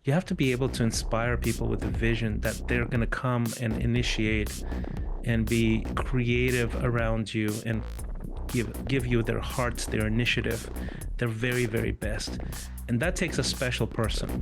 You have to be able to inspire people with a vision that they're going to come and initiate and be creative around you and give you their hearts, their initiative, their very, very best. And that takes a special person.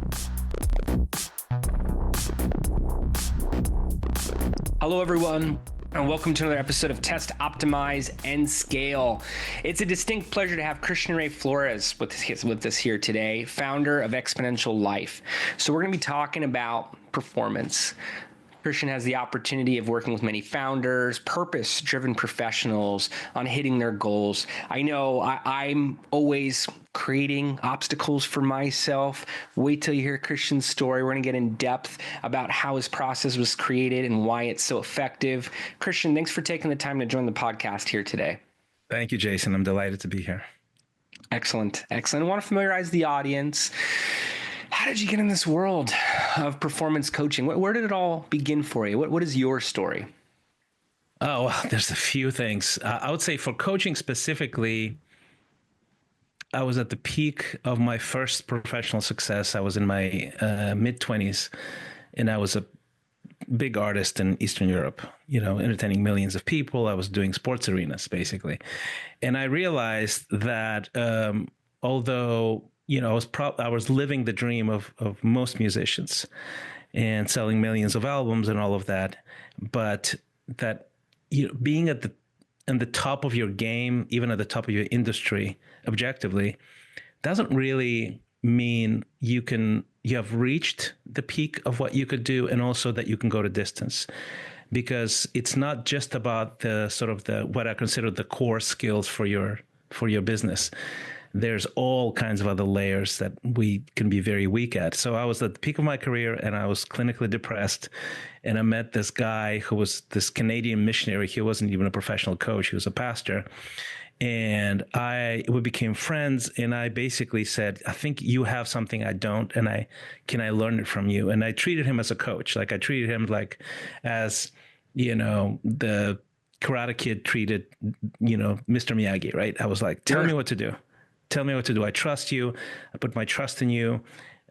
Hello, everyone, and welcome to another episode of Test, Optimize, and Scale. It's a distinct pleasure to have Christian Ray Flores with us here today, founder of Xponential Life. So we're going to be talking about performance. Christian has the opportunity of working with many founders, purpose-driven professionals on hitting their goals. I know I'm always creating obstacles for myself. Wait till you hear Christian's story. We're going to get in depth about how his process was created and why it's so effective. Christian, thanks for taking the time to join the podcast here today. Thank you, Jason. I'm delighted to be here. Excellent. I want to familiarize the audience. How did you get in this world of performance coaching? Where did it all begin for you? What is your story? Oh, well, there's a few things. I would say for coaching specifically, I was at the peak of my first professional success. I was in my mid-20s, and I was a big artist in Eastern Europe, entertaining millions of people. I was doing sports arenas, basically. And I realized that although I was living the dream of most musicians and selling millions of albums and all of that, but that being at the top of your game, even at the top of your industry, objectively, doesn't really mean you have reached the peak of what you could do, and also that you can go to distance, because it's not just about the what I consider the core skills for your business. There's all kinds of other layers that we can be very weak at. So I was at the peak of my career, and I was clinically depressed. And I met this guy who was this Canadian missionary. He wasn't even a professional coach. He was a pastor. And we became friends. And I basically said, I think you have something I don't. And can I learn it from you? And I treated him as a coach. Like I treated him as the Karate Kid treated, Mr. Miyagi, right? I was like, tell me what to do. Tell me what to do. I trust you. I put my trust in you.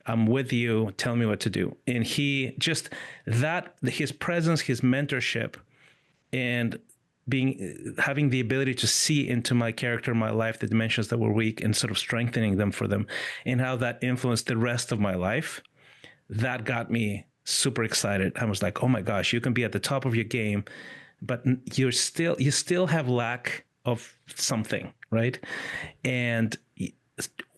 I'm with you. Tell me what to do. And his presence, his mentorship, and having the ability to see into my character, my life, the dimensions that were weak, and sort of strengthening them for them, and how that influenced the rest of my life, that got me super excited. I was like, oh my gosh, you can be at the top of your game, but you still have lack of something, right? And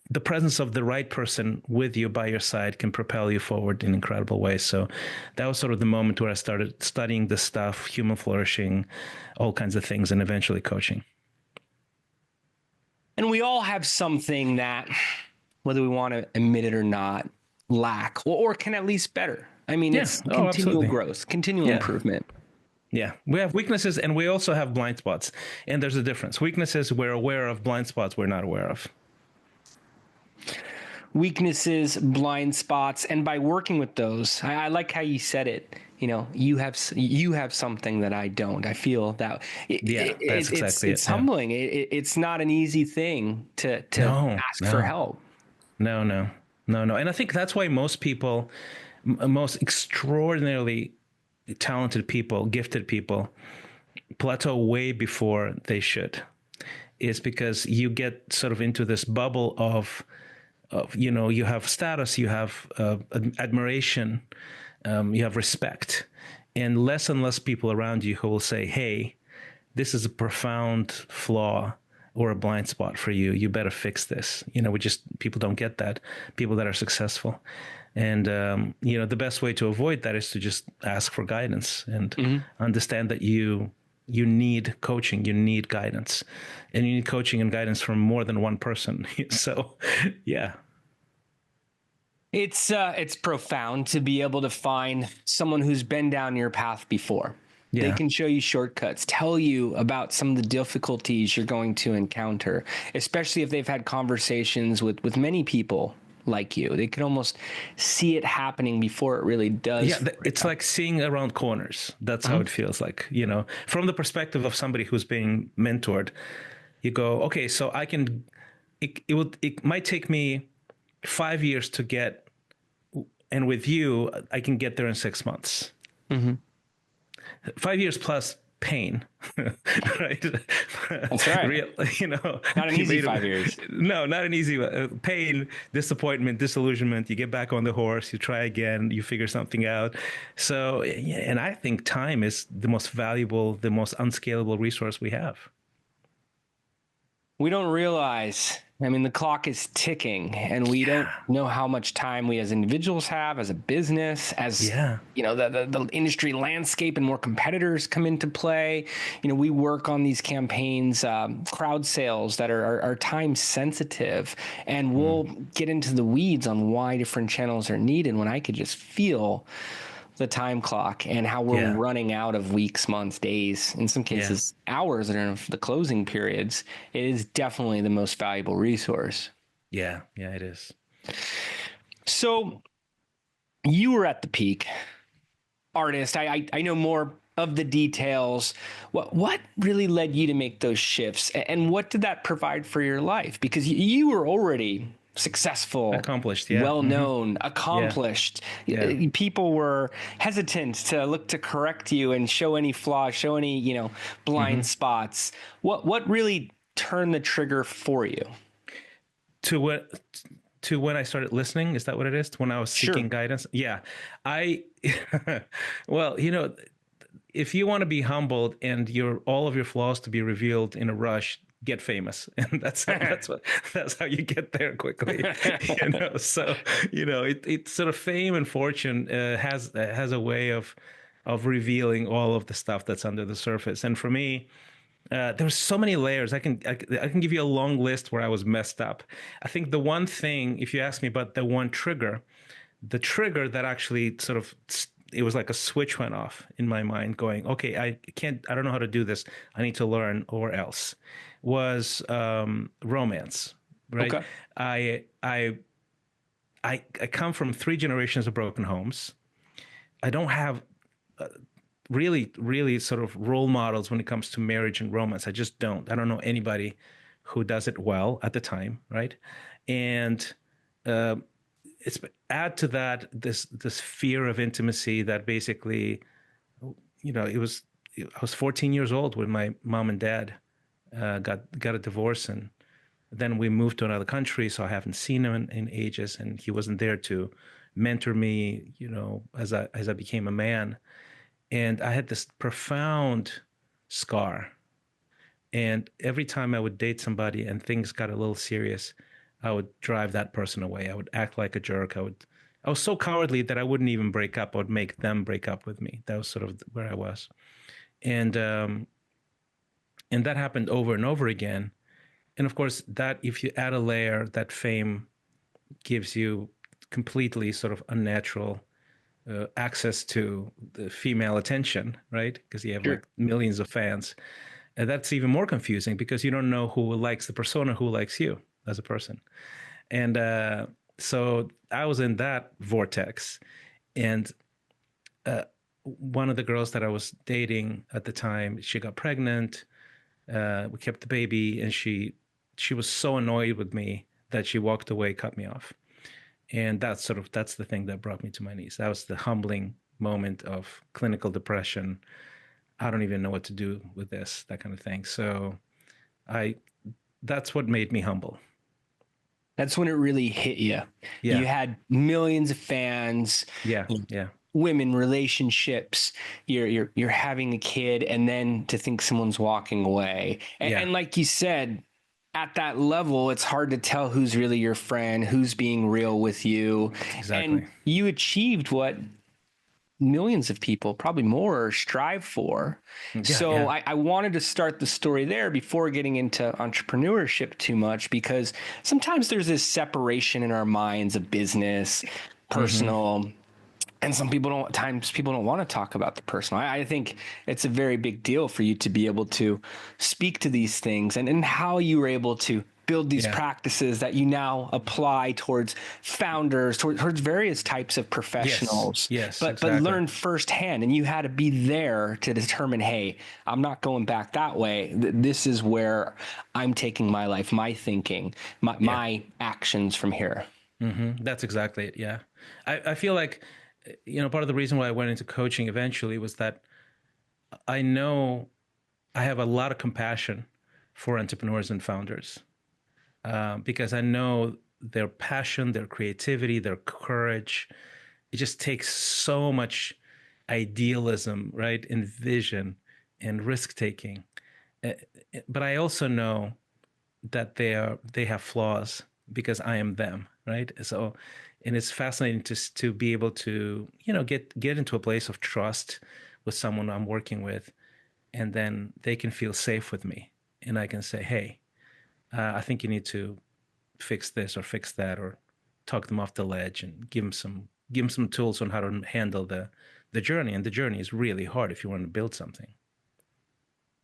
the presence of the right person with you by your side can propel you forward in incredible ways. So that was sort of the moment where I started studying this stuff, human flourishing, all kinds of things, and eventually coaching. And we all have something that, whether we want to admit it or not, lack or can at least better. I mean, it's continual growth, continual improvement. Yeah, we have weaknesses, and we also have blind spots. And there's a difference. Weaknesses we're aware of, blind spots we're not aware of. Weaknesses, blind spots, and by working with those, I like how you said it. You have something that I don't. I feel that. It's humbling. It's not an easy thing to ask for help. No. And I think that's why most people, most extraordinarily talented people, gifted people, plateau way before they should. Is because you get sort of into this bubble of you have status, you have admiration, you have respect, and less people around you who will say, hey, this is a profound flaw or a blind spot for you. You better fix this. People don't get that. People that are successful. And, the best way to avoid that is to just ask for guidance and understand that you need coaching, you need guidance, and you need coaching and guidance from more than one person. So, yeah. It's profound to be able to find someone who's been down your path before. Yeah. They can show you shortcuts, tell you about some of the difficulties you're going to encounter, especially if they've had conversations with many people like you. They can almost see it happening before it really does. Yeah, it's like seeing around corners. That's how it feels like, from the perspective of somebody who's being mentored. You go, okay, so it might take me 5 years to get And with you, I can get there in 6 months. 5 years plus pain, right? That's right. Real, Not an easy 5 years. No, not an easy pain, disappointment, disillusionment. You get back on the horse, you try again, you figure something out. So, and I think time is the most valuable, the most unscalable resource we have. We don't realize, I mean, the clock is ticking, and we don't know how much time we as individuals have, as a business, as the industry landscape and more competitors come into play. We work on these campaigns, crowd sales that are time sensitive, and we'll get into the weeds on why different channels are needed when I could just feel the time clock and how we're running out of weeks, months, days, in some cases, hours that are in the closing periods. It is definitely the most valuable resource. Yeah, it is. So you were at the peak, artist. I know more of the details. What really led you to make those shifts, and what did that provide for your life? Because you were already successful, accomplished, well-known, accomplished. People were hesitant to look to correct you and show any flaws, show any, blind spots. What really turned the trigger for you? To when I started listening, is that what it is? When I was seeking guidance? Yeah. Well, if you want to be humbled and all of your flaws to be revealed in a rush, get famous, and that's how you get there quickly. So it's sort of fame and fortune has a way of revealing all of the stuff that's under the surface. And for me, there's so many layers. I can give you a long list where I was messed up. I think the one thing, if you ask me about the one trigger, the trigger that actually sort of, it was like a switch went off in my mind going, okay, I don't know how to do this. I need to learn or else, was romance, right? Okay. I come from 3 generations of broken homes. I don't have really sort of role models when it comes to marriage and romance. I just don't. I don't know anybody who does it well at the time, right? And it's add to that this fear of intimacy that basically, I was 14 years old when my mom and dad got a divorce, and then we moved to another country, so I haven't seen him in ages, and he wasn't there to mentor me, as I became a man. And I had this profound scar. And every time I would date somebody and things got a little serious, I would drive that person away. I would act like a jerk. I was so cowardly that I wouldn't even break up. I would make them break up with me. That was sort of where I was. And that happened over and over again. And of course, that if you add a layer, that fame gives you completely sort of unnatural access to the female attention, right? Because you have like millions of fans. And that's even more confusing because you don't know who likes the persona, who likes you as a person. And so I was in that vortex. And one of the girls that I was dating at the time, she got pregnant. We kept the baby, and she was so annoyed with me that she walked away, cut me off. And that's the thing that brought me to my knees. That was the humbling moment of clinical depression. I don't even know what to do with this, that kind of thing. So that's what made me humble. That's when it really hit you. Yeah. You had millions of fans. Yeah. Women, relationships, you're having a kid, and then to think someone's walking away. And like you said, at that level, it's hard to tell who's really your friend, who's being real with you. Exactly. And you achieved what millions of people, probably more, strive for. I wanted to start the story there before getting into entrepreneurship too much, because sometimes there's this separation in our minds of business, personal, and people don't want to talk about the personal. I think it's a very big deal for you to be able to speak to these things and how you were able to build these practices that you now apply towards founders, towards various types of professionals. Yes, but exactly. learn firsthand, and you had to be there to determine, hey, I'm not going back that way. This is where I'm taking my life, my thinking, my actions from here. That's exactly it. Yeah. I feel like, part of the reason why I went into coaching eventually was that I know I have a lot of compassion for entrepreneurs and founders, because I know their passion, their creativity, their courage. It just takes so much idealism, right, and vision and risk taking. Uh, But I also know that they have flaws because I am them, right? So, and it's fascinating to be able to get into a place of trust with someone I'm working with, and then they can feel safe with me, and I can say, hey, I think you need to fix this or fix that, or talk them off the ledge and give them some tools on how to handle the journey. And the journey is really hard if you want to build something.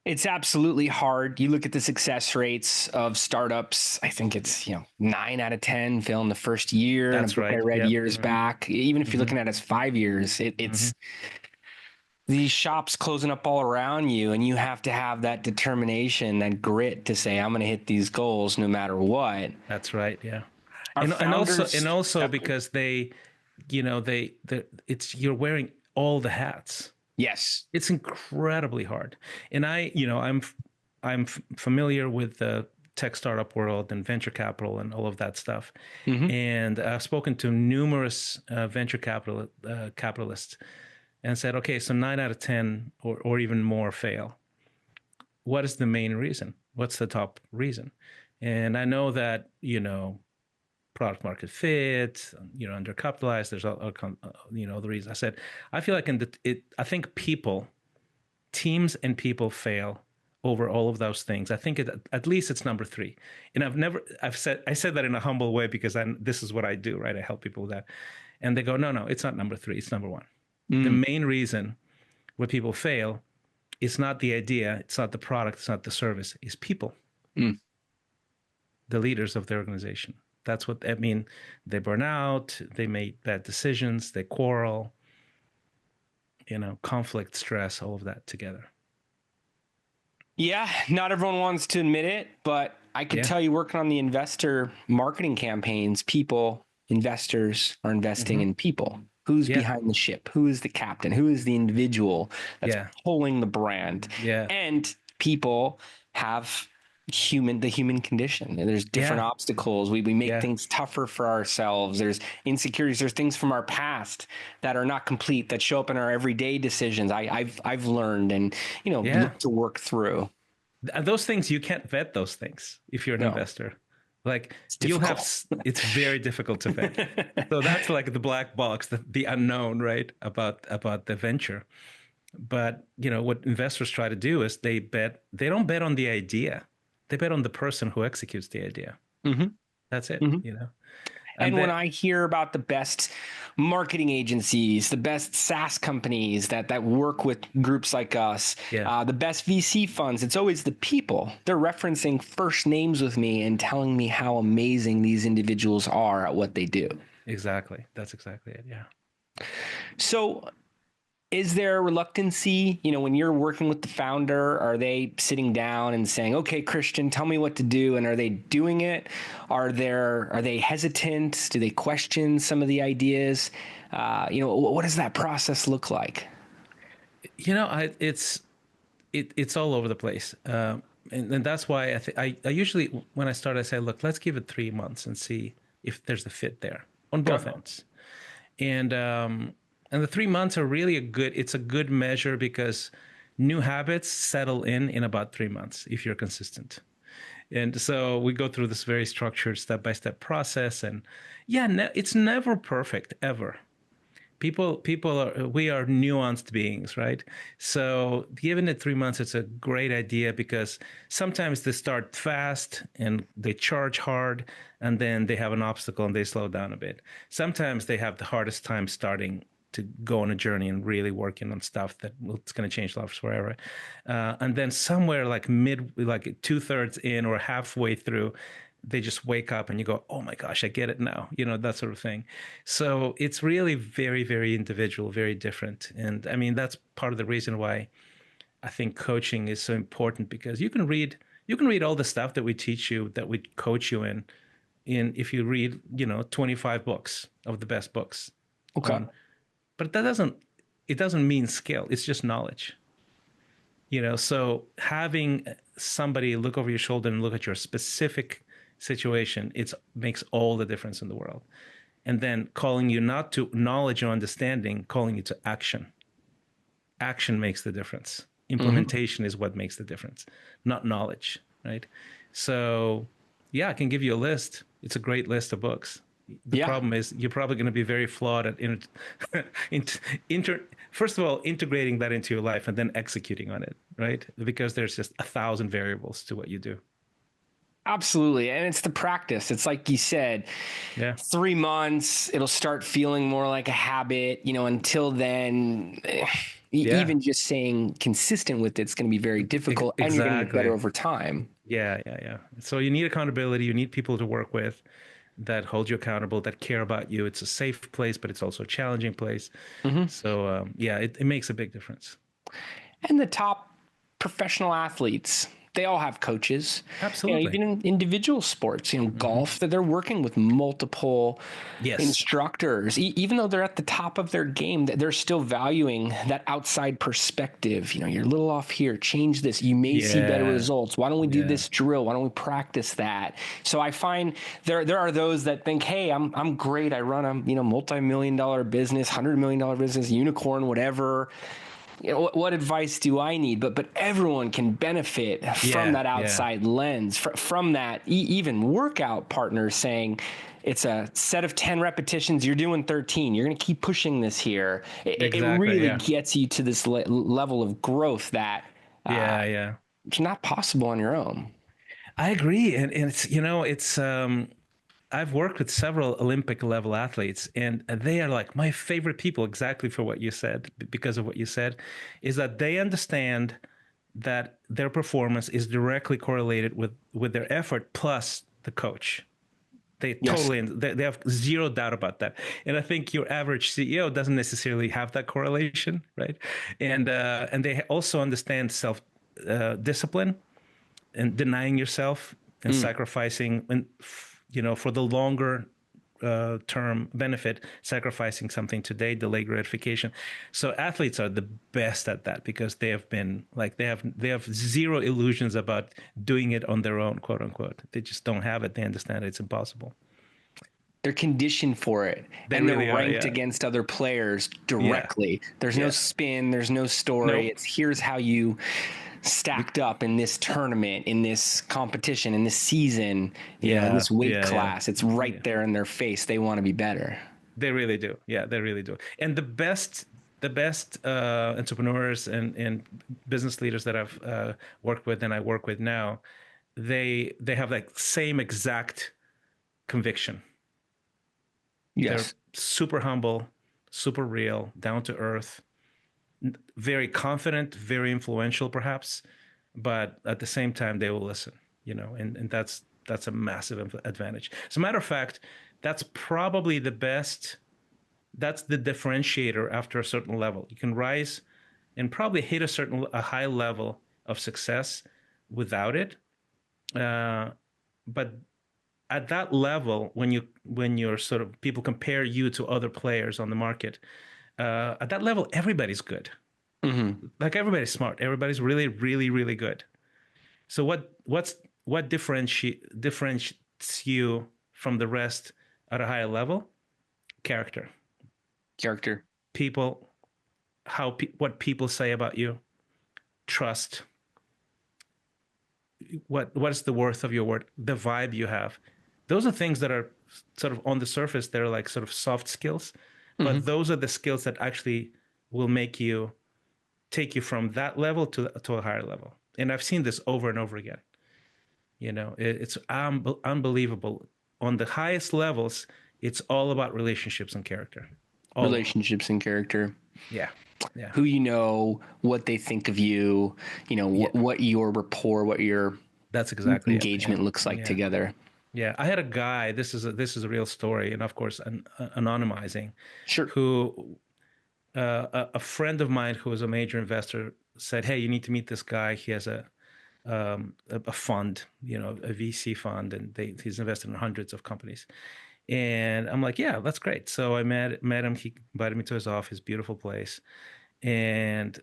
It's absolutely hard. You look at the success rates of startups. I think it's 9 out of 10 fail in the first year. And a That's book I right. read Yep. years back. Even if you're looking at it as 5 years, Mm-hmm. it's these shops closing up all around you, and you have to have that determination, that grit to say, I'm going to hit these goals no matter what. That's right. Yeah. Our And also because it's you're wearing all the hats. Yes. It's incredibly hard. And I'm familiar with the tech startup world and venture capital and all of that stuff. Mm-hmm. And I've spoken to numerous venture capitalists and said, okay, so 9 out of 10 or even more fail. What is the main reason? What's the top reason? And I know that, product market fit, undercapitalized. There's the reasons. I said, I feel like I think teams and people fail over all of those things. I think at least it's number 3. And I said that in a humble way because this is what I do, right? I help people with that. And they go, no, it's not number 3. It's number 1. The main reason why people fail, it's not the idea, it's not the product, it's not the service, it's people. The leaders of the organization. That's what I mean. They burn out, they make bad decisions, they quarrel, conflict, stress, all of that together. Yeah, not everyone wants to admit it, but I can tell you, working on the investor marketing campaigns, investors are investing in people. Who's behind the ship? Who is the captain? Who is the individual that's pulling the brand? And people have the human condition. And there's different obstacles. We make things tougher for ourselves. There's insecurities. There's things from our past that are not complete that show up in our everyday decisions. I've learned and look to work through. Those things, you can't vet those things if you're an investor. Like it's very difficult to vet. So that's like the black box, the unknown, right? About the venture. But what investors try to do is they don't bet on the idea. They bet on the person who executes the idea. That's it. And when I hear about the best marketing agencies, the best SaaS companies that work with groups like us, the best VC funds, it's always the people. They're referencing first names with me and telling me how amazing these individuals are at what they do. Exactly. That's exactly it. Yeah. So is there reluctancy, when you're working with the founder? Are they sitting down and saying, okay, Christian, tell me what to do? And are they doing it? Are they hesitant? Do they question some of the ideas? What does that process look like? It's all over the place. And that's why I usually, when I start, I say, look, let's give it 3 months and see if there's a fit there on both ends. And the 3 months are really it's a good measure because new habits settle in about 3 months if you're consistent. And so we go through this very structured step-by-step process. And it's never perfect, ever. We are nuanced beings, right? So given it 3 months, it's a great idea because sometimes they start fast and they charge hard, and then they have an obstacle and they slow down a bit. Sometimes they have the hardest time starting to go on a journey and really working on stuff it's going to change lives forever. And then somewhere like 2/3 in or halfway through, they just wake up and you go, oh my gosh, I get it now, that sort of thing. So it's really very, very individual, very different. And I mean, that's part of the reason why I think coaching is so important, because you can read all the stuff that we teach you, that we coach you in if you read, 25 books of the best books Okay. on, but it doesn't mean skill. It's just knowledge. So having somebody look over your shoulder and look at your specific situation, it makes all the difference in the world. And then calling you not to knowledge or understanding, calling you to action. Action makes the difference. Implementation is what makes the difference, not knowledge, right? So, yeah, I can give you a list. It's a great list of books. The Yeah. problem is you're probably going to be very flawed at first of all, integrating that into your life and then executing on it, right? Because there's just 1,000 variables to what you do. Absolutely. And it's the practice. It's like you said, Yeah. 3 months, it'll start feeling more like a habit, until then, Yeah. even just staying consistent with it's going to be very difficult and you're going to get better over time. Yeah. So you need accountability. You need people to work with that hold you accountable, that care about you. It's a safe place, but it's also a challenging place. So it makes a big difference. And the top professional athletes, they all have coaches. Absolutely. Even in individual sports, golf, that they're working with multiple instructors. Even though they're at the top of their game, they're still valuing that outside perspective. You're a little off here, change this. You may see better results. Why don't we do this drill? Why don't we practice that? So I find there are those that think, hey, I'm great. I run a multi-million-dollar business, $100 million business, unicorn, whatever. What advice do I need? But everyone can benefit from that outside lens, from that even workout partner saying, it's a set of 10 repetitions. You're doing 13. You're going to keep pushing this here. It really gets you to this level of growth that it's not possible on your own. I agree. And it's, I've worked with several Olympic level athletes, and they are like my favorite people exactly for what you said, because of what you said, is that they understand that their performance is directly correlated with their effort plus the coach. They totally, they have zero doubt about that. And I think your average CEO doesn't necessarily have that correlation, right? And they also understand self discipline and denying yourself and sacrificing, and for the longer term benefit, sacrificing something today, delay gratification. So athletes are the best at that because they have been like, they have zero illusions about doing it on their own, quote unquote. They just don't have it. They understand it's impossible. They're conditioned for it, and they're ranked against other players directly. There's no spin, there's no story. It's here's how you stacked up in this tournament, in this competition, in this season, in this weight class. It's right there in their face. They want to be better. They really do. Yeah, they really do. And the best entrepreneurs and business leaders that I've worked with and I work with now, they have like same exact conviction. Yes. They're super humble, super real, down to earth, very confident, very influential perhaps, but at the same time they will listen, and that's a massive advantage. As a matter of fact, that's probably that's the differentiator after a certain level. You can rise and probably hit a high level of success without it. But at that level, when you're sort of, people compare you to other players on the market, at that level, everybody's good. Like everybody's smart. Everybody's really, really, really good. So what differentiates you from the rest at a higher level? Character. People, what people say about you. Trust. What is the worth of your word? The vibe you have. Those are things that are sort of on the surface. They're like sort of soft skills, but those are the skills that actually will take you from that level to a higher level. And I've seen this over and over again. It's unbelievable. On the highest levels, it's all about relationships and character. Relationships and character. Yeah. Who what they think of you, what your rapport, what your that's exactly engagement looks like together. Yeah, I had a guy. This is a real story, and of course, anonymizing. Sure. Who a friend of mine who was a major investor said, "Hey, you need to meet this guy. He has a a fund, a VC fund, and he's invested in hundreds of companies. And I'm like, yeah, that's great. So I met him. He invited me to his office, beautiful place, and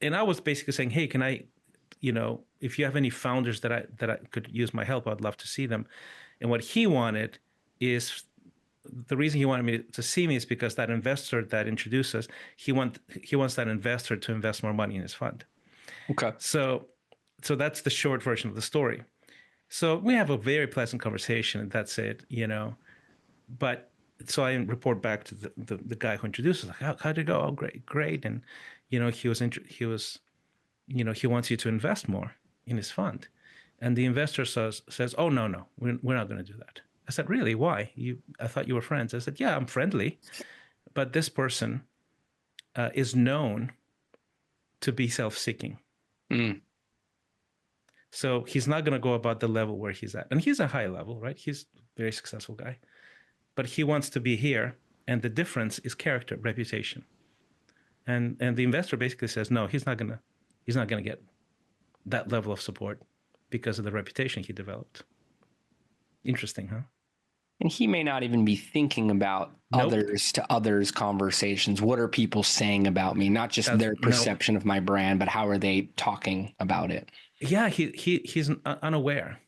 I was basically saying, hey, can I, if you have any founders that I could use my help, I'd love to see them. And what he wanted is the reason he wanted me to see me is because that investor that introduced us, he wants that investor to invest more money in his fund. Okay. So that's the short version of the story. So we have a very pleasant conversation, and that's it, But so I report back to the guy who introduced us, like, how did it go? Oh, great. And he wants you to invest more in his fund. And the investor says, oh, no, we're not going to do that. I said, really? Why? I thought you were friends. I said, yeah, I'm friendly, but this person is known to be self-seeking. Mm. So he's not going to go about the level where he's at. And he's a high level, right? He's a very successful guy, but he wants to be here. And the difference is character, reputation. And the investor basically says, no, he's not going to get that level of support because of the reputation he developed. Interesting, huh? And he may not even be thinking about others to others conversations. What are people saying about me? Not just their perception of my brand, but how are they talking about it? Yeah, he's unaware,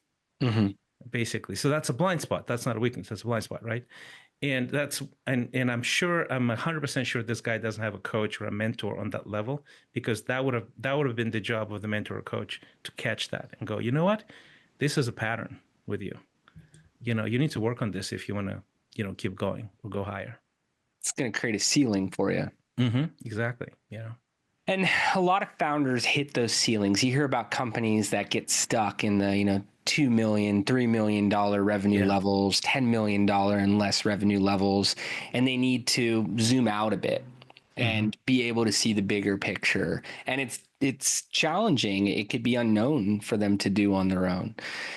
basically. So that's a blind spot. That's not a weakness. That's a blind spot, right? And I'm 100% sure this guy doesn't have a coach or a mentor on that level, because that would have been the job of the mentor or coach to catch that and go, you know what, this is a pattern with you. You need to work on this if you want to, keep going or go higher. It's going to create a ceiling for you. Exactly. Yeah. And a lot of founders hit those ceilings. You hear about companies that get stuck in the, $2 million, $3 million revenue levels, $10 million and less revenue levels, and they need to zoom out a bit and be able to see the bigger picture. And it's challenging. It could be unknown for them to do on their own.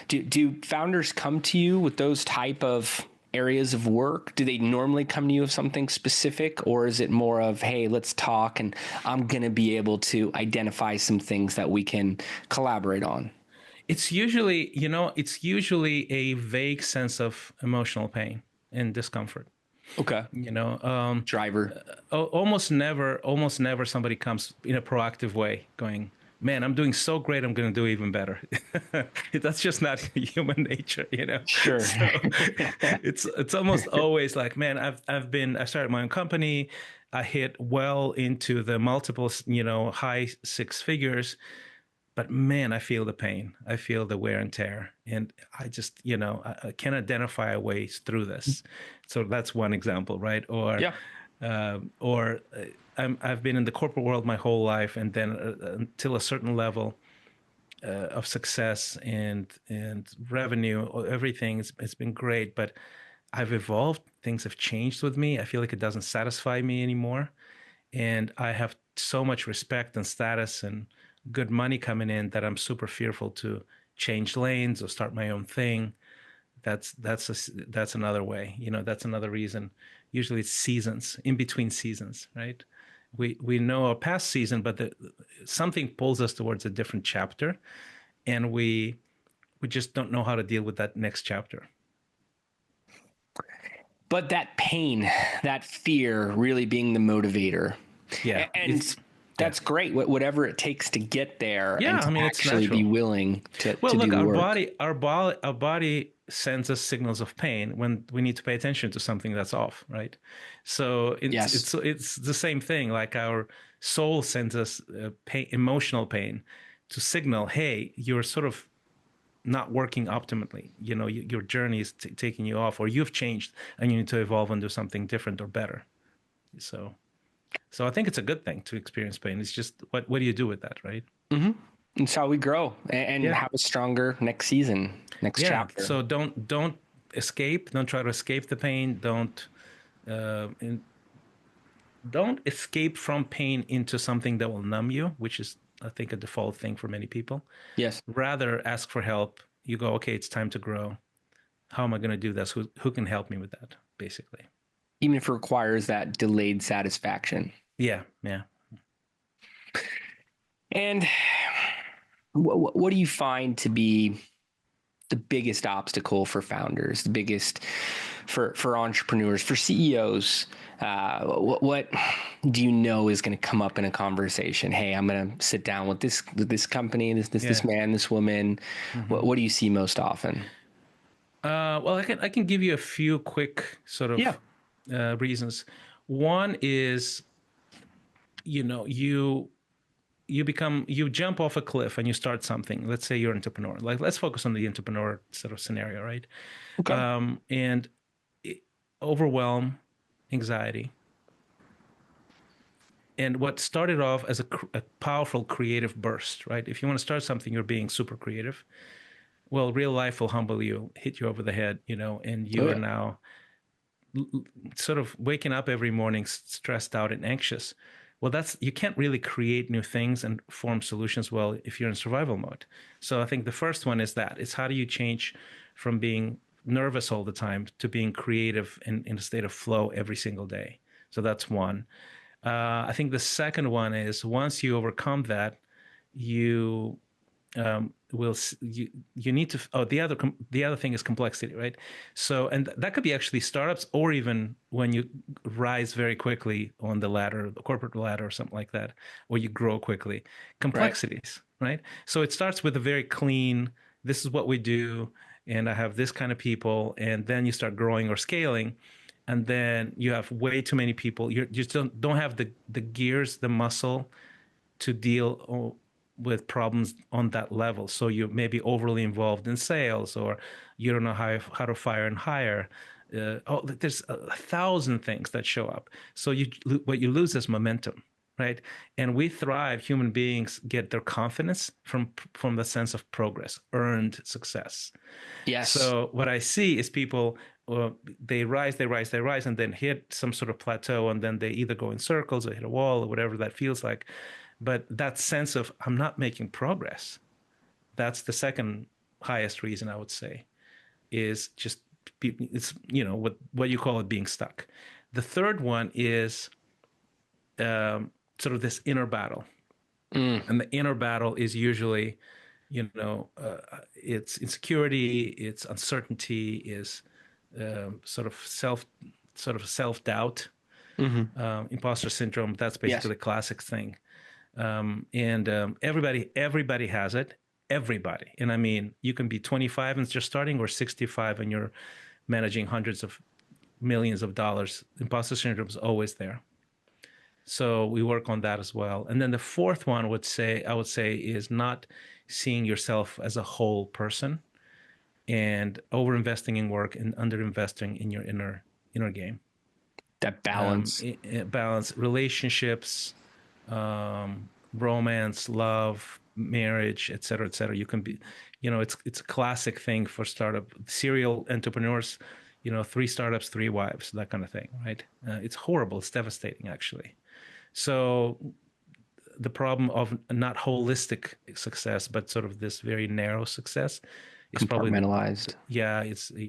Do founders come to you with those type of areas of work? Do they normally come to you with something specific, or is it more of, hey, let's talk and I'm going to be able to identify some things that we can collaborate on? It's usually a vague sense of emotional pain and discomfort. Okay. Driver. Almost never somebody comes in a proactive way going, man, I'm doing so great, I'm going to do even better. That's just not human nature, Sure. So it's almost always like, man, I started my own company. I hit well into the multiples, high six figures. But man, I feel the pain. I feel the wear and tear. And I just, I can identify a way through this. So that's one example, right? Or I've been in the corporate world my whole life, and then until a certain level of success and revenue, everything, it's been great. But I've evolved. Things have changed with me. I feel like it doesn't satisfy me anymore. And I have so much respect and status and good money coming in that I'm super fearful to change lanes or start my own thing. That's another way. That's another reason. Usually it's seasons, in between seasons, right? We know our past season, but something pulls us towards a different chapter, and we just don't know how to deal with that next chapter. But that pain, that fear really being the motivator. Yeah. And that's great. Whatever it takes to get there, yeah, and to actually be willing to do the work. Our body sends us signals of pain when we need to pay attention to something that's off, right? So it's the same thing. Like our soul sends us emotional pain to signal, hey, you're sort of not working optimally. Your journey is taking you off, or you've changed and you need to evolve and do something different or better. So I think it's a good thing to experience pain. It's just what do you do with that, right? It's how we grow and have a stronger next season, next chapter. So don't escape. Don't try to escape the pain. Don't escape from pain into something that will numb you, which is, I think, a default thing for many people. Yes. Rather ask for help. You go, okay, it's time to grow. How am I going to do this? Who can help me with that, basically? Even if it requires that delayed satisfaction. Yeah. And What do you find to be the biggest obstacle for founders, the biggest for entrepreneurs, for CEOs? What do you know is going to come up in a conversation? Hey, I'm going to sit down with this company, this man, this woman. Mm-hmm. What do you see most often? Well, I can give you a few quick sort of reasons. One is, you jump off a cliff and you start something. Let's say you're an entrepreneur. Like, let's focus on the entrepreneur sort of scenario, right? Okay. And overwhelm, anxiety, and what started off as a powerful creative burst, right? If you want to start something, you're being super creative. Well, real life will humble you, hit you over the head, and you are now sort of waking up every morning stressed out and anxious. Well, you can't really create new things and form solutions well if you're in survival mode. So I think the first one is that. It's how do you change from being nervous all the time to being creative and in a state of flow every single day. So that's one. I think the second one is once you overcome that, you you need to the other thing is complexity, right? So, and that could be actually startups, or even when you rise very quickly on the ladder, the corporate ladder or something like that, or you grow quickly, complexities, right? So it starts with a very clean, this is what we do, and I have this kind of people, and then you start growing or scaling, and then you have way too many people. You just don't have the gears, the muscle to deal with problems on that level. So you may be overly involved in sales, or you don't know how to fire and hire. There's 1,000 things that show up. So what you lose is momentum, right? And we thrive. Human beings get their confidence from the sense of progress, earned success. Yes. So what I see is people, they rise, and then hit some sort of plateau, and then they either go in circles or hit a wall or whatever that feels like. But that sense of I'm not making progress, that's the second highest reason I would say, is just it's what you call it, being stuck. The third one is sort of this inner battle, and the inner battle is usually it's insecurity, it's uncertainty, is sort of self-doubt, imposter syndrome. That's basically the classic thing. And everybody has it. Everybody. And I mean, you can be 25 and just starting, or 65 and you're managing hundreds of millions of dollars. Imposter syndrome is always there. So we work on that as well. And then the fourth one I would say is not seeing yourself as a whole person, and over-investing in work and under-investing in your inner game. That balance. Balance, relationships, romance, love, marriage, et cetera, et cetera. You can be, it's a classic thing for startup serial entrepreneurs, 3 startups, 3 wives, that kind of thing, right? It's horrible. It's devastating, actually. So the problem of not holistic success, but sort of this very narrow success, is probably compartmentalized.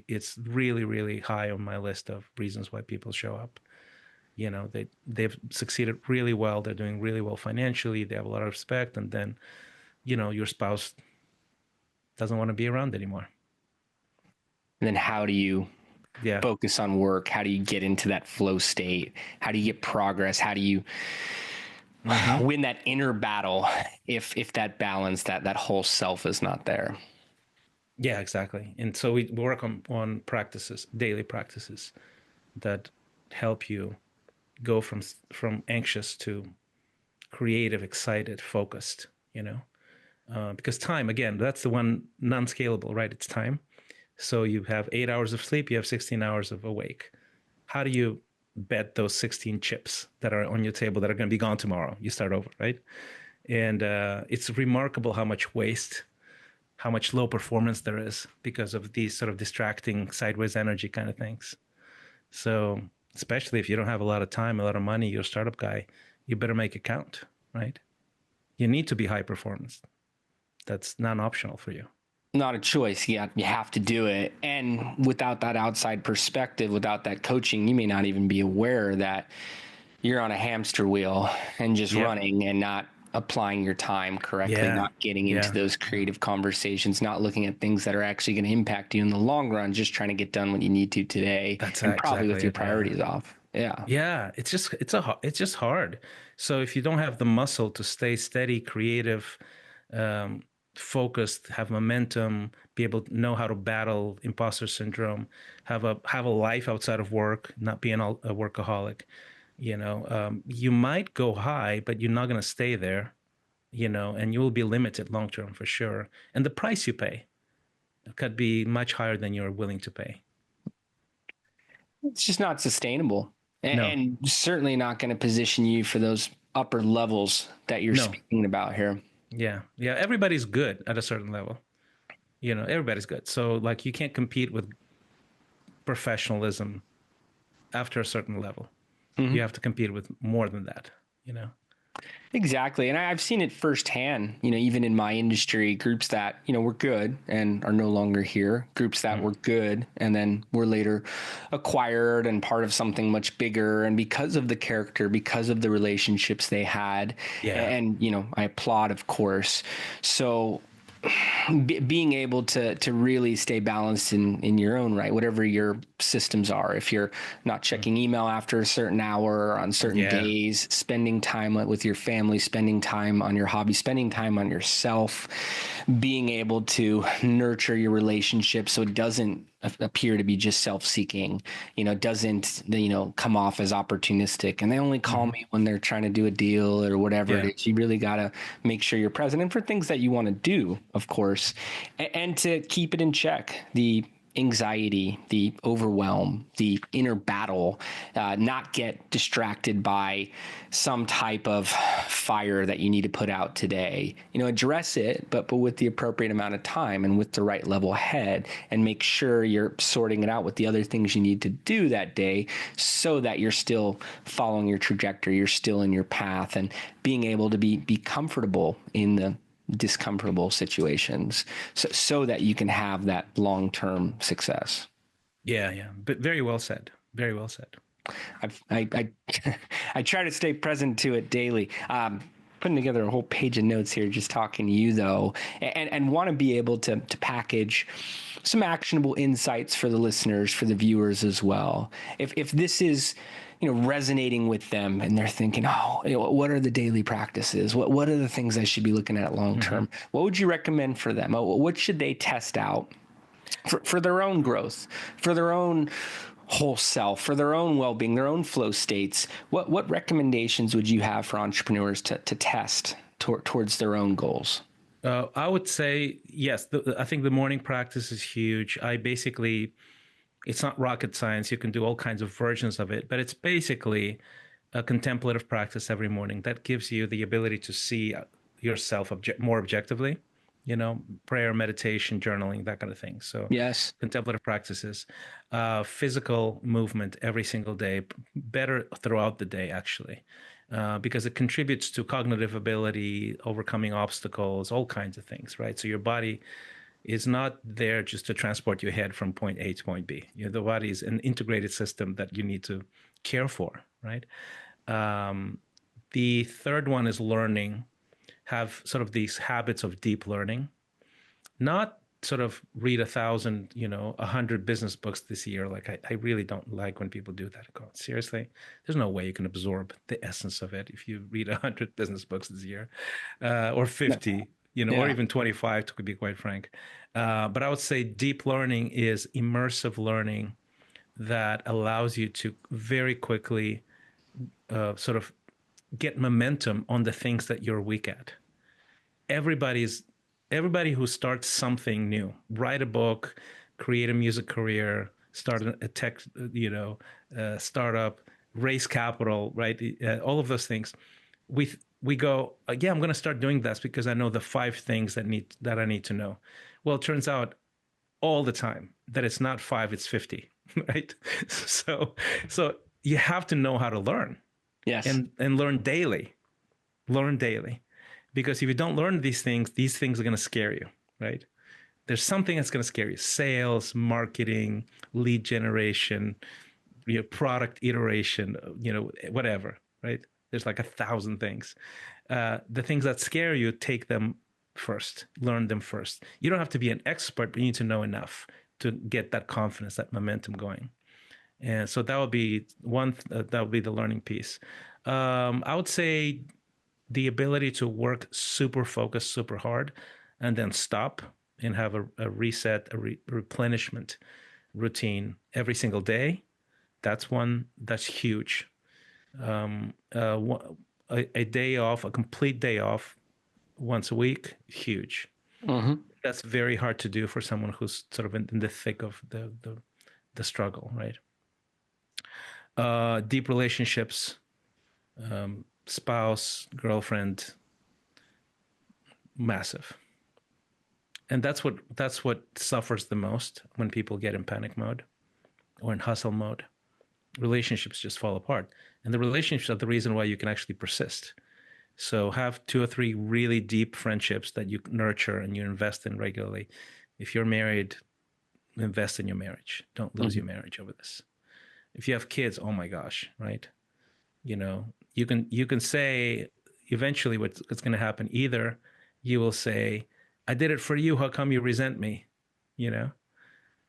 It's really, really high on my list of reasons why people show up. They've succeeded really well. They're doing really well financially. They have a lot of respect. And then, your spouse doesn't want to be around anymore. And then how do you focus on work? How do you get into that flow state? How do you get progress? How do you win that inner battle if that balance, that whole self is not there? Yeah, exactly. And so we work on practices, daily practices that help you go from anxious to creative, excited, focused, because time, again, that's the one non-scalable, right? It's time. So you have 8 hours of sleep, you have 16 hours of awake. How do you bet those 16 chips that are on your table that are going to be gone tomorrow? You start over, right? And it's remarkable how much waste, how much low performance there is because of these sort of distracting sideways energy kind of things. So especially if you don't have a lot of time, a lot of money, you're a startup guy, you better make it count, right? You need to be high performance. That's non-optional for you. Not a choice. You have to do it. And without that outside perspective, without that coaching, you may not even be aware that you're on a hamster wheel and just running and not applying your time correctly, Yeah. not getting into Yeah. those creative conversations, not looking at things that are actually going to impact you in the long run, just trying to get done what you need to today That's and probably with exactly your it. Yeah. priorities off. Yeah. Yeah. It's just hard. So if you don't have the muscle to stay steady, creative, um, focused, have momentum, be able to know how to battle imposter syndrome, have a life outside of work, not be a workaholic, you might go high, but you're not going to stay there, and you will be limited long term for sure. And the price you pay could be much higher than you're willing to pay. It's just not sustainable No, and certainly not going to position you for those upper levels that you're no. speaking about here. Yeah. Yeah. Everybody's good at a certain level. Everybody's good. So like you can't compete with professionalism after a certain level. You have to compete with more than that. Exactly. And I've seen it firsthand, even in my industry, groups that, were good and are no longer here, groups that were good and then were later acquired and part of something much bigger. And because of the character, because of the relationships they had, Yeah. and, I applaud, of course. So being able to really stay balanced in your own right, whatever your systems are. If you're not checking email after a certain hour or on certain Yeah. days, spending time with your family, spending time on your hobby, spending time on yourself, being able to nurture your relationship so it doesn't appear to be just self-seeking, doesn't, come off as opportunistic and they only call me when they're trying to do a deal or whatever it Yeah. is. You really got to make sure you're present and for things that you want to do, of course, and to keep it in check. The anxiety, the overwhelm, the inner battle, not get distracted by some type of fire that you need to put out today. Address it, but with the appropriate amount of time and with the right level head, and make sure you're sorting it out with the other things you need to do that day so that you're still following your trajectory, you're still in your path, and being able to be comfortable in the discomfortable situations so that you can have that long-term success. Yeah. Yeah. But very well said. Very well said. I I try to stay present to it daily. Putting together a whole page of notes here, just talking to you though, and want to be able to package some actionable insights for the listeners, for the viewers as well. If this is resonating with them and they're thinking, oh, what are the daily practices? What are the things I should be looking at long term? What would you recommend for them? What should they test out for their own growth, for their own whole self, for their own well-being, their own flow states? What recommendations would you have for entrepreneurs to test towards their own goals? I would say, yes, I think the morning practice is huge. It's not rocket science. You can do all kinds of versions of it, but it's basically a contemplative practice every morning that gives you the ability to see yourself more objectively, prayer, meditation, journaling, that kind of thing. So Yes. contemplative practices, physical movement every single day, better throughout the day, actually, because it contributes to cognitive ability, overcoming obstacles, all kinds of things, right? So your body is not there just to transport your head from point A to point B. The body is an integrated system that you need to care for, right? The third one is learning, have sort of these habits of deep learning, not sort of read 100 business books this year. Like I really don't like when people do that. I go, seriously, there's no way you can absorb the essence of it if you read 100 business books this year, or 50, or even 25 to be quite frank. But I would say deep learning is immersive learning that allows you to very quickly sort of get momentum on the things that you're weak at. Everybody who starts something new, write a book, create a music career, start a tech, startup, raise capital, right? All of those things. We go, yeah, I'm going to start doing this because I know the 5 things that I need to know. Well, it turns out all the time that it's not 5, it's 50, right? So you have to know how to learn. Yes. And learn daily. Learn daily. Because if you don't learn these things are going to scare you, right? There's something that's going to scare you. Sales, marketing, lead generation, product iteration, whatever, right? There's like 1,000 things. The things that scare you, take them first, learn them first. You don't have to be an expert, but you need to know enough to get that confidence, that momentum going. And so that would be that would be the learning piece. I would say the ability to work super focused, super hard, and then stop and have a reset, replenishment routine every single day. That's one that's huge. A day off, a complete day off once a week, huge. Mm-hmm. That's very hard to do for someone who's sort of in the thick of the struggle, right? Deep relationships, spouse, girlfriend, massive. And that's what suffers the most when people get in panic mode or in hustle mode. Relationships just fall apart. And the relationships are the reason why you can actually persist. So have 2 or 3 really deep friendships that you nurture and you invest in regularly. If you're married, invest in your marriage. Don't lose your marriage over this. If you have kids, oh my gosh, right? You know, you can say eventually what's going to happen. Either you will say, I did it for you. How come you resent me? You know,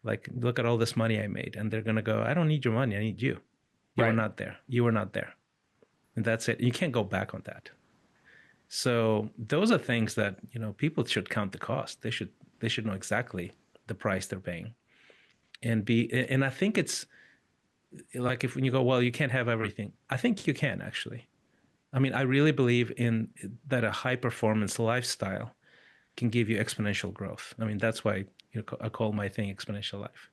like, look at all this money I made. And they're going to go, I don't need your money. I need you. You were not there. You were not there. And that's it. You can't go back on that. So those are things that, you know, people should count the cost. They should know exactly the price they're paying. And I think it's like, if when you go, well, you can't have everything. I think you can, actually. I mean, I really believe in that a high performance lifestyle can give you exponential growth. I mean, that's why I call my thing Exponential Life.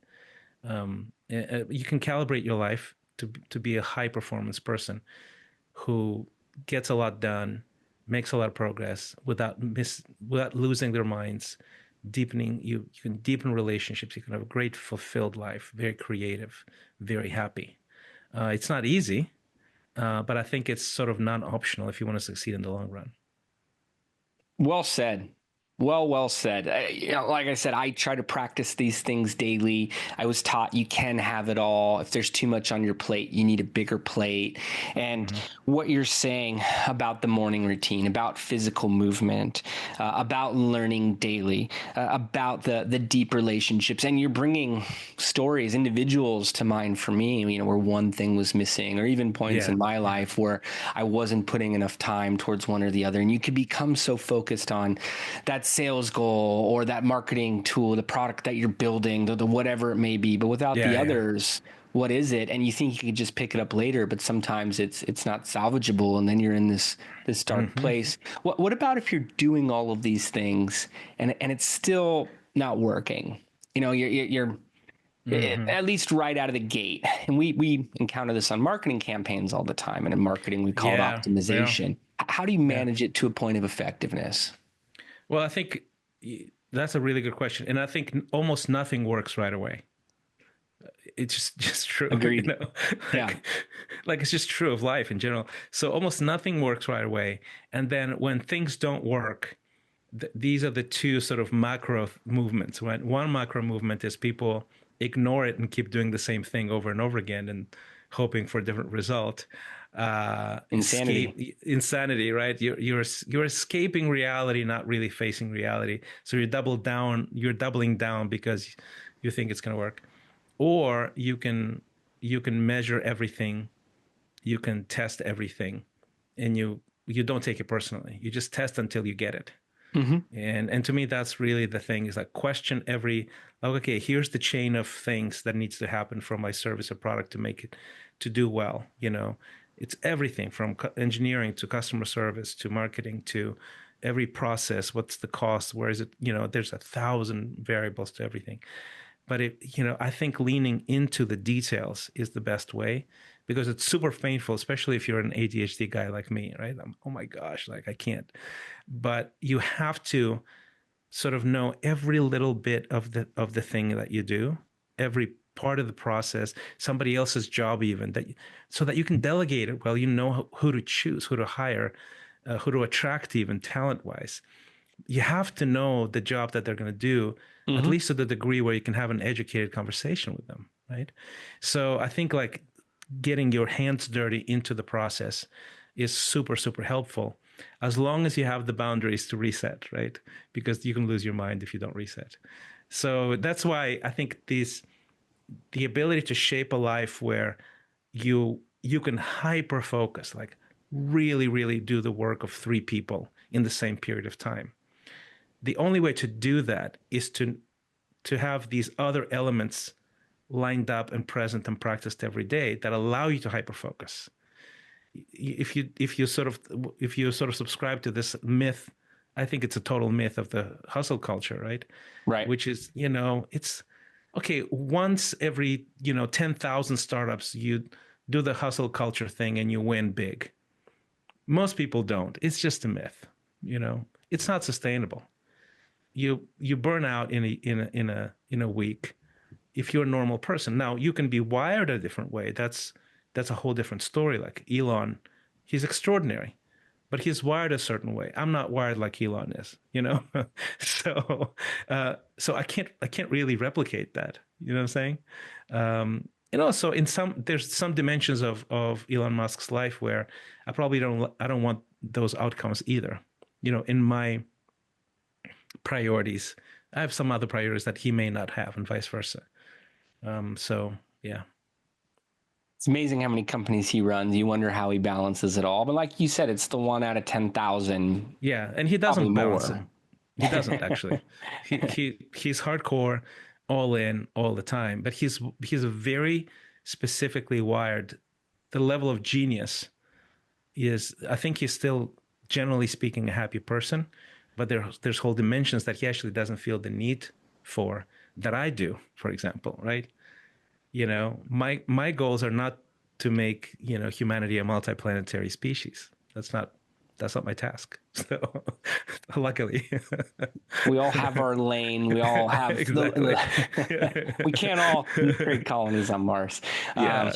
You can calibrate your life to be a high performance person who gets a lot done, makes a lot of progress without losing their minds, deepening. You can deepen relationships. You can have a great fulfilled life, very creative, very happy. It's not easy, but I think it's sort of non-optional if you want to succeed in the long run. Well said. Well said. Like I said, I try to practice these things daily. I was taught you can have it all. If there's too much on your plate, you need a bigger plate. And what you're saying about the morning routine, about physical movement, about learning daily, about the deep relationships, and you're bringing stories, individuals to mind for me, you know, where one thing was missing, or even points in my life where I wasn't putting enough time towards one or the other. And you could become so focused on that sales goal or that marketing tool, the product that you're building, the whatever it may be, but without the others, what is it? And you think you could just pick it up later, but sometimes it's not salvageable, and then you're in this dark place. What about if you're doing all of these things and it's still not working? You know, you're at least right out of the gate. And we encounter this on marketing campaigns all the time, and in marketing we call it optimization. How do you manage it to a point of effectiveness? Well, I think that's a really good question. And I think almost nothing works right away. It's just true. Agreed. You know? Like it's just true of life in general. So almost nothing works right away. And then when things don't work, these are the two sort of macro movements. One macro movement is people ignore it and keep doing the same thing over and over again and hoping for a different result. Insanity, right? You're escaping reality, not really facing reality. So you're doubling down because you think it's going to work. Or you can measure everything, you can test everything, and you don't take it personally. You just test until you get it. And to me, that's really the thing, is like question okay, here's the chain of things that needs to happen for my service or product to make it to do well. You know, it's everything from engineering to customer service to marketing to every process. What's the cost? Where is it? You know, there's 1,000 variables to everything. But I think leaning into the details is the best way, because it's super painful, especially if you're an ADHD guy like me, right? Oh my gosh, like I can't. But you have to sort of know every little bit of the thing that you do, every part of the process, somebody else's job even, so that you can delegate it well. You know who to choose, who to hire, who to attract, even talent-wise. You have to know the job that they're going to do, at least to the degree where you can have an educated conversation with them, right? So I think like getting your hands dirty into the process is super, super helpful, as long as you have the boundaries to reset, right? Because you can lose your mind if you don't reset. So that's why I think the ability to shape a life where you can hyper focus, like really, really do the work of three people in the same period of time. The only way to do that is to have these other elements lined up and present and practiced every day that allow you to hyper focus. If you sort of subscribe to this myth, I think it's a total myth of the hustle culture, right? Right. Which is, it's okay, once every 10,000 startups you do the hustle culture thing and you win big. Most people don't. It's just a myth. It's not sustainable. You burn out in a week if you're a normal person. Now, you can be wired a different way. That's a whole different story. Like Elon, he's extraordinary, but he's wired a certain way. I'm not wired like Elon is, so so I can't really replicate that. You know what I'm saying? And also there's some dimensions of Elon Musk's life where I don't want those outcomes either. In my priorities, I have some other priorities that he may not have, and vice versa. So yeah. It's amazing how many companies he runs. You wonder how he balances it all. But like you said, it's the 1 out of 10,000. Yeah, and he doesn't balance it. More. He doesn't actually. He's hardcore, all in, all the time. But he's very specifically wired. The level of genius is, I think he's still, generally speaking, a happy person. But there's whole dimensions that he actually doesn't feel the need for that I do, for example, right? My goals are not to make humanity a multiplanetary species. That's not my task. So luckily, we all have our lane. We all have exactly. We can't all create colonies on Mars. Yeah.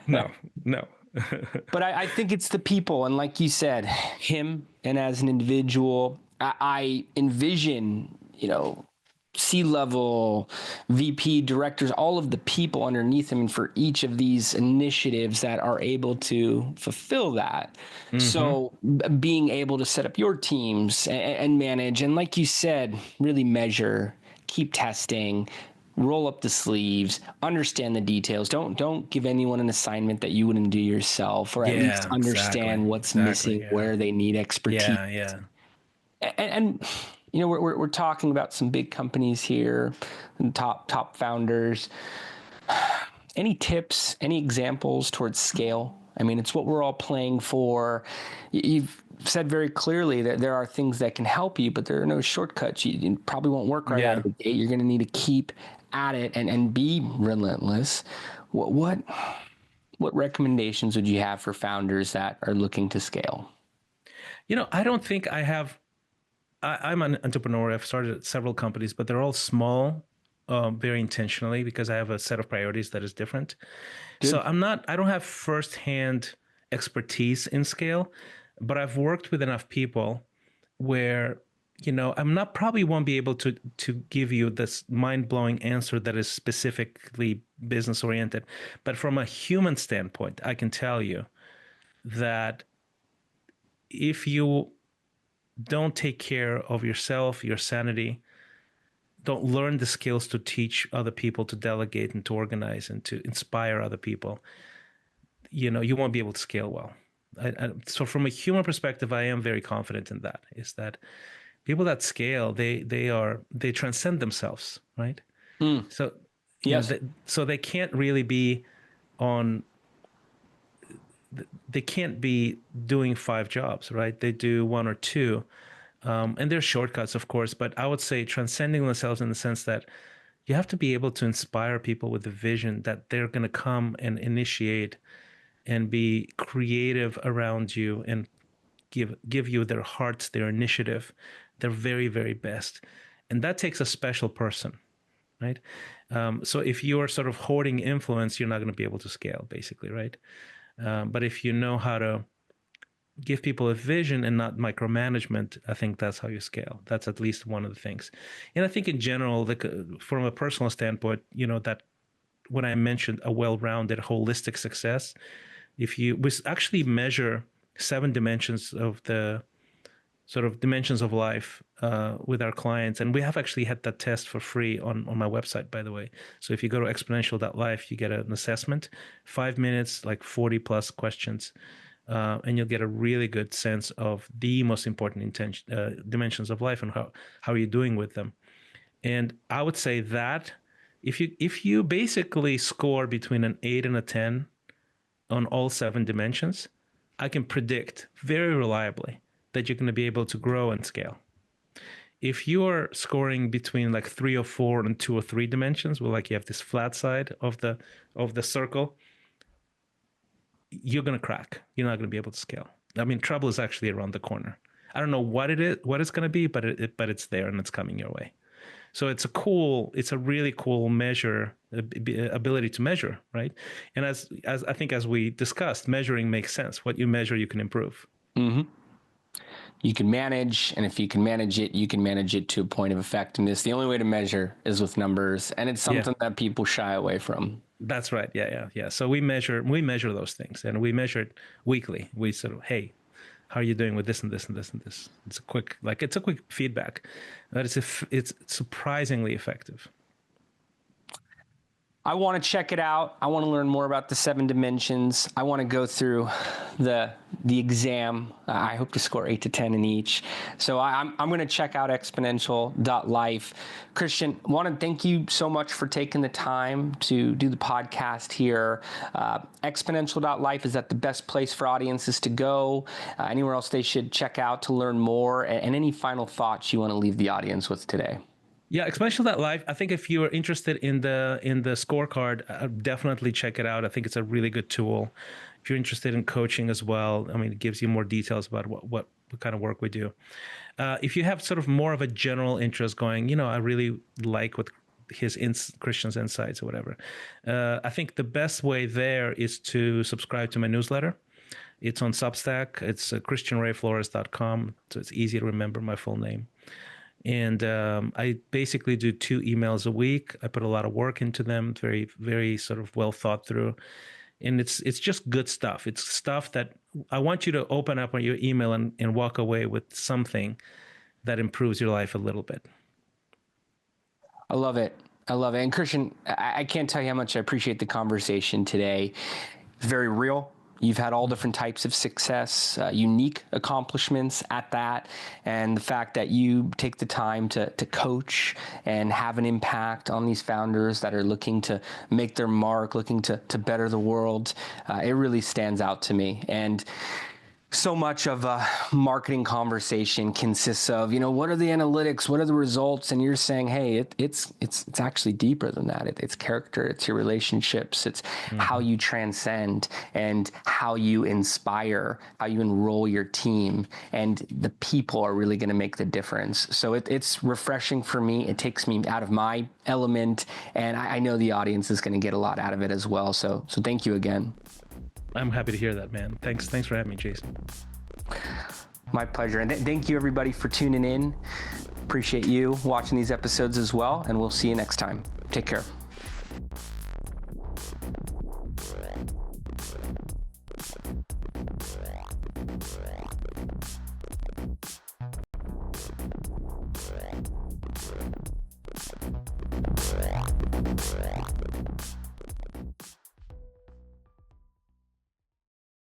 No. But I think it's the people, and like you said, him, and as an individual, I envision C-level, VP, directors, all of the people underneath him, and for each of these initiatives that are able to fulfill that. Mm-hmm. So being able to set up your teams and manage, and like you said, really measure, keep testing, roll up the sleeves, understand the details. Don't give anyone an assignment that you wouldn't do yourself, or at least understand what's missing, where they need expertise. Yeah. And we're talking about some big companies here, and top founders. Any tips, any examples towards scale? I mean, it's what we're all playing for. You've said very clearly that there are things that can help you, but there are no shortcuts. You probably won't work right out of the gate. You're going to need to keep at it and be relentless. What recommendations would you have for founders that are looking to scale? I don't think I have. I'm an entrepreneur. I've started several companies, but they're all small, very intentionally, because I have a set of priorities that is different. Good. So I don't have firsthand expertise in scale, but I've worked with enough people where, probably won't be able to give you this mind-blowing answer that is specifically business oriented. But from a human standpoint, I can tell you that if you don't take care of yourself, your sanity, don't learn the skills to teach other people, to delegate and to organize and to inspire other people, you won't be able to scale well. So from a human perspective, I am very confident in that, is that people that scale, they transcend themselves, right? So, yes. So they can't really be they can't be doing 5 jobs, right? They do 1 or 2. And there's shortcuts, of course, but I would say transcending themselves in the sense that you have to be able to inspire people with the vision that they're going to come and initiate and be creative around you and give you their hearts, their initiative, their very, very best. And that takes a special person, right? So if you're sort of hoarding influence, you're not going to be able to scale, basically, right? But if you know how to give people a vision and not micromanagement, I think that's how you scale. That's at least one of the things. And I think in general, from a personal standpoint, that when I mentioned a well-rounded, holistic success, we actually measure 7 dimensions of the sort of dimensions of life with our clients. And we have actually had that test for free on my website, by the way. So if you go to exponential.life, you get an assessment, 5 minutes, like 40 plus questions. And you'll get a really good sense of the most important dimensions of life and how you're doing with them. And I would say that if you basically score between an 8 and a 10 on all 7 dimensions, I can predict very reliably that you're going to be able to grow and scale. If you're scoring between like 3 or 4 and 2 or 3 dimensions, well, like you have this flat side of the circle, you're going to crack. You're not going to be able to scale. I mean, trouble is actually around the corner. I don't know what it's going to be, but it's there and it's coming your way. So it's a really cool measure, ability to measure, right? And as I think, as we discussed, measuring makes sense. What you measure, you can improve. Mm-hmm. You can manage, and if you can manage it, you can manage it to a point of effectiveness. The only way to measure is with numbers, and it's something that people shy away from. That's right. Yeah. So we measure those things, and we measure it weekly. We sort of, hey, how are you doing with this and this and this and this? It's a quick feedback, but it's surprisingly effective. I want to check it out. I want to learn more about the 7 dimensions. I want to go through the exam. I hope to score 8 to 10 in each. So I'm going to check out Xponential.life. Christian, I want to thank you so much for taking the time to do the podcast here. Xponential.life, is that the best place for audiences to go? Anywhere else they should check out to learn more? And any final thoughts you want to leave the audience with today? Yeah, Xponential.life. I think if you are interested in the scorecard, definitely check it out. I think it's a really good tool. If you're interested in coaching as well, I mean, it gives you more details about what kind of work we do. If you have sort of more of a general interest going, I really like what Christian's insights or whatever. I think the best way there is to subscribe to my newsletter. It's on Substack. It's christianrayflores.com. So it's easy to remember my full name. And I basically do 2 emails a week. I put a lot of work into them, very, very sort of well thought through. And it's just good stuff. It's stuff that I want you to open up on your email and walk away with something that improves your life a little bit. I love it. And Christian, I can't tell you how much I appreciate the conversation today. It's very real. You've had all different types of success, unique accomplishments at that, and the fact that you take the time to coach and have an impact on these founders that are looking to make their mark, looking to better the world, it really stands out to me. And so much of a marketing conversation consists of, what are the analytics? What are the results? And you're saying, hey, it's actually deeper than that. It's character. It's your relationships. It's how you transcend and how you inspire, how you enroll your team. And the people are really going to make the difference. So it's refreshing for me. It takes me out of my element. And I know the audience is going to get a lot out of it as well. So thank you again. I'm happy to hear that, man. Thanks for having me, Jason. My pleasure. And thank you, everybody, for tuning in. Appreciate you watching these episodes as well. And we'll see you next time. Take care.